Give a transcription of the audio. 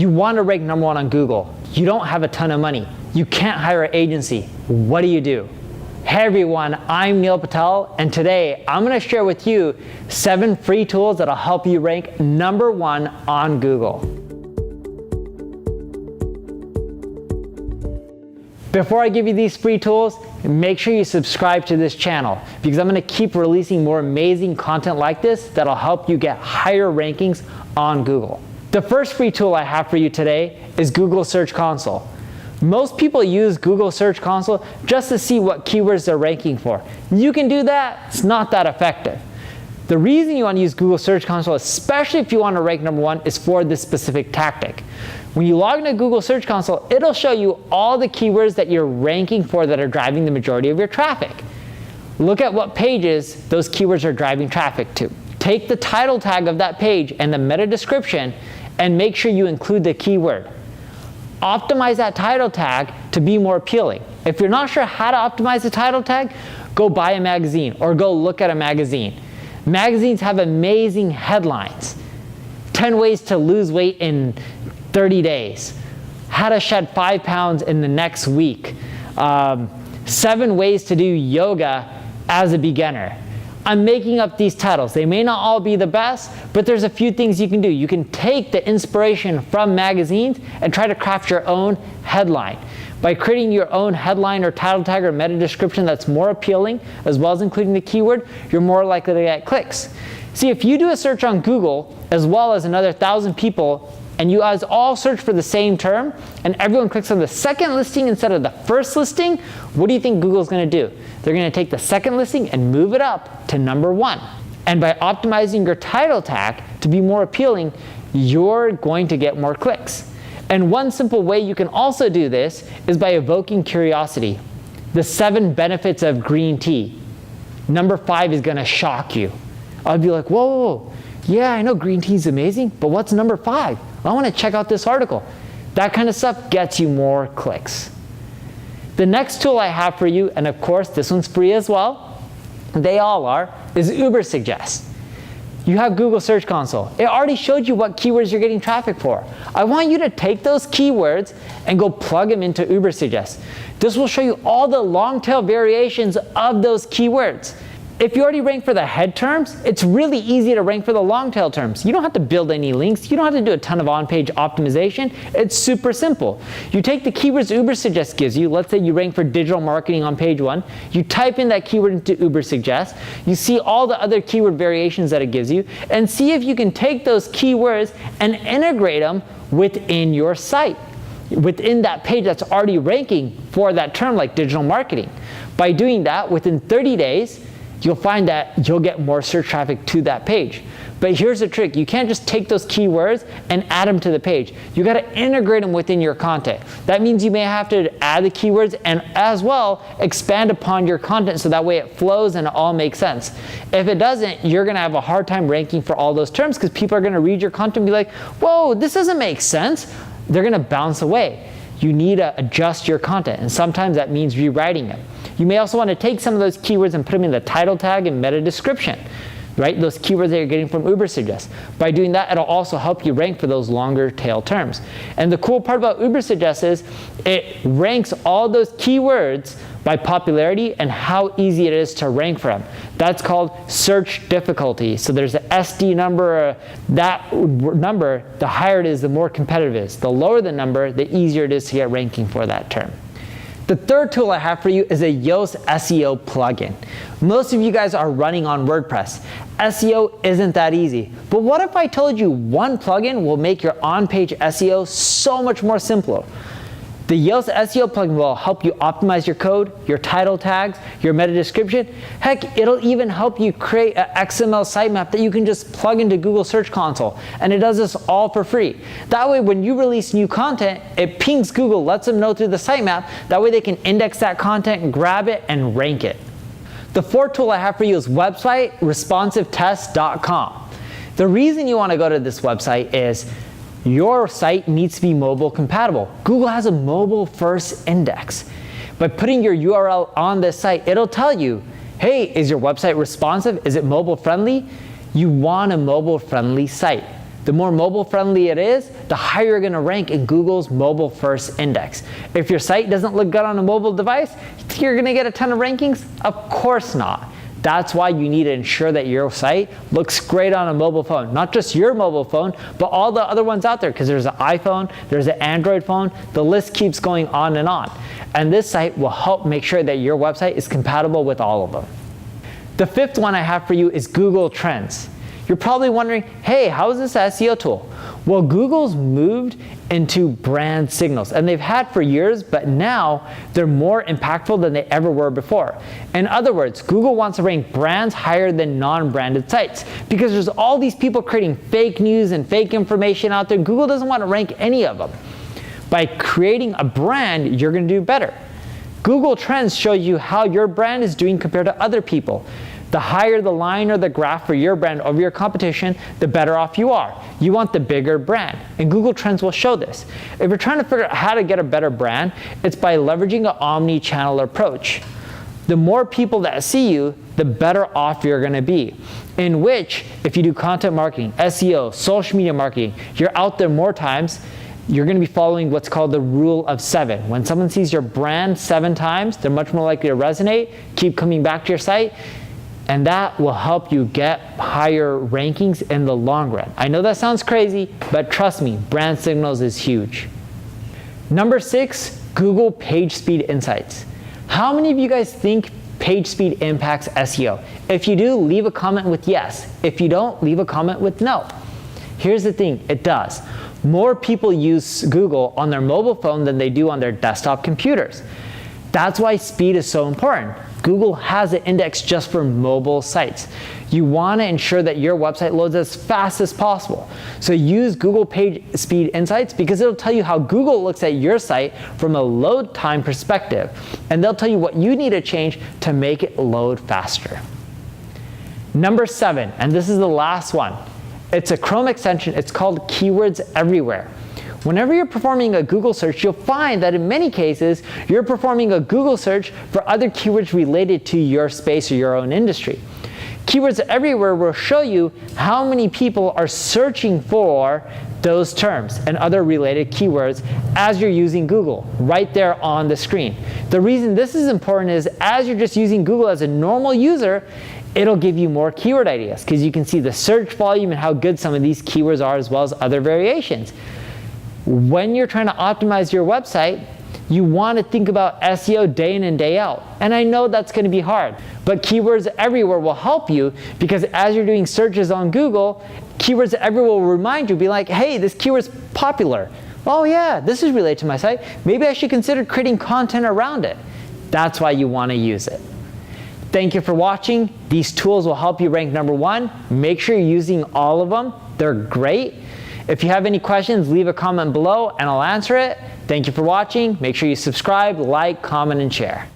You want to rank #1 on Google. You don't have a ton of money. You can't hire an agency. What do? Hey everyone, I'm Neil Patel, and today I'm going to share with you 7 free tools that'll help you rank #1 on Google. Before I give you these free tools, make sure you subscribe to this channel because I'm going to keep releasing more amazing content like this that'll help you get higher rankings on Google. The first free tool I have for you today is Google Search Console. Most people use Google Search Console just to see what keywords they're ranking for. You can do that, it's not that effective. The reason you want to use Google Search Console, especially if you want to rank #1, is for this specific tactic. When you log into Google Search Console, it'll show you all the keywords that you're ranking for that are driving the majority of your traffic. Look at what pages those keywords are driving traffic to. Take the title tag of that page and the meta description and make sure you include the keyword. Optimize that title tag to be more appealing. If you're not sure how to optimize the title tag, go buy a magazine or go look at a magazine. Magazines have amazing headlines. 10 ways to lose weight in 30 days. How to shed 5 pounds in the next week. 7 ways to do yoga as a beginner. I'm making up these titles. They may not all be the best, but there's a few things you can do. You can take the inspiration from magazines and try to craft your own headline. By creating your own headline or title tag or meta description that's more appealing, as well as including the keyword, you're more likely to get clicks. See, if you do a search on Google, as well as another 1,000 people, and you guys all search for the same term, and everyone clicks on the second listing instead of the first listing, what do you think Google's going to do? They're going to take the second listing and move it up to #1. And by optimizing your title tag to be more appealing, you're going to get more clicks. And one simple way you can also do this is by evoking curiosity. The 7 benefits of green tea. #5 is going to shock you. I'll be like, whoa, yeah, I know green tea is amazing, but what's #5? I want to check out this article. That kind of stuff gets you more clicks. The next tool I have for you, and of course this one's free as well, they all are, is Ubersuggest. You have Google Search Console. It already showed you what keywords you're getting traffic for. I want you to take those keywords and go plug them into Ubersuggest. This will show you all the long tail variations of those keywords. If you already rank for the head terms, it's really easy to rank for the long tail terms. You don't have to build any links. You don't have to do a ton of on-page optimization. It's super simple. You take the keywords Ubersuggest gives you. Let's say you rank for digital marketing on page 1. You type in that keyword into Ubersuggest. You see all the other keyword variations that it gives you, and see if you can take those keywords and integrate them within your site, within that page that's already ranking for that term like digital marketing. By doing that, within 30 days, you'll find that you'll get more search traffic to that page. But here's the trick. You can't just take those keywords and add them to the page. You got to integrate them within your content. That means you may have to add the keywords and as well expand upon your content so that way it flows and it all makes sense. If it doesn't, you're going to have a hard time ranking for all those terms because people are going to read your content and be like, whoa, this doesn't make sense. They're going to bounce away. You need to adjust your content, and sometimes that means rewriting it. You may also want to take some of those keywords and put them in the title tag and meta description, right? Those keywords that you're getting from Ubersuggest. By doing that, it'll also help you rank for those longer tail terms. And the cool part about Ubersuggest is it ranks all those keywords by popularity and how easy it is to rank for them. That's called search difficulty. So there's an SD number. That number, the higher it is, the more competitive it is. The lower the number, the easier it is to get ranking for that term. The third tool I have for you is a Yoast SEO plugin. Most of you guys are running on WordPress. SEO isn't that easy. But what if I told you one plugin will make your on-page SEO so much more simpler? The Yoast SEO plugin will help you optimize your code, your title tags, your meta description. Heck, it'll even help you create an XML sitemap that you can just plug into Google Search Console. And it does this all for free. That way, when you release new content, it pings Google, lets them know through the sitemap. That way they can index that content, grab it, and rank it. The fourth tool I have for you is websiteresponsivetest.com. The reason you want to go to this website is your site needs to be mobile compatible. Google has a mobile first index. By putting your URL on this site, it'll tell you, hey, is your website responsive? Is it mobile friendly? You want a mobile friendly site. The more mobile friendly it is, the higher you're going to rank in Google's mobile first index. If your site doesn't look good on a mobile device, you think you're going to get a ton of rankings? Of course not. That's why you need to ensure that your site looks great on a mobile phone. Not just your mobile phone, but all the other ones out there, because there's an iPhone, there's an Android phone, the list keeps going on and on. And this site will help make sure that your website is compatible with all of them. The fifth one I have for you is Google Trends. You're probably wondering, hey, how is this an SEO tool? Well, Google's moved into brand signals, and they've had for years, but now they're more impactful than they ever were before. In other words, Google wants to rank brands higher than non-branded sites, because there's all these people creating fake news and fake information out there. Google doesn't want to rank any of them. By creating a brand, you're going to do better. Google Trends shows you how your brand is doing compared to other people. The higher the line or the graph for your brand over your competition, the better off you are. You want the bigger brand, and Google Trends will show this. If you're trying to figure out how to get a better brand, it's by leveraging an omni-channel approach. The more people that see you, the better off you're going to be. In which, if you do content marketing, SEO, social media marketing, you're out there more times, you're going to be following what's called the rule of 7. When someone sees your brand 7 times, they're much more likely to resonate, keep coming back to your site, and that will help you get higher rankings in the long run. I know that sounds crazy, but trust me, brand signals is huge. Number 6, Google PageSpeed Insights. How many of you guys think PageSpeed impacts SEO? If you do, leave a comment with yes. If you don't, leave a comment with no. Here's the thing, it does. More people use Google on their mobile phone than they do on their desktop computers. That's why speed is so important. Google has an index just for mobile sites. You want to ensure that your website loads as fast as possible. So use Google PageSpeed Insights, because it'll tell you how Google looks at your site from a load time perspective. And they'll tell you what you need to change to make it load faster. Number 7, and this is the last one. It's a Chrome extension. It's called Keywords Everywhere. Whenever you're performing a Google search, you'll find that in many cases, you're performing a Google search for other keywords related to your space or your own industry. Keywords Everywhere will show you how many people are searching for those terms and other related keywords as you're using Google, right there on the screen. The reason this is important is as you're just using Google as a normal user, it'll give you more keyword ideas, because you can see the search volume and how good some of these keywords are, as well as other variations. When you're trying to optimize your website, you want to think about SEO day in and day out. And I know that's going to be hard, but Keywords Everywhere will help you, because as you're doing searches on Google, Keywords Everywhere will remind you, be like, hey, this keyword's popular. Oh yeah, this is related to my site. Maybe I should consider creating content around it. That's why you want to use it. Thank you for watching. These tools will help you rank number 1. Make sure you're using all of them. They're great. If you have any questions, leave a comment below and I'll answer it. Thank you for watching. Make sure you subscribe, like, comment, and share.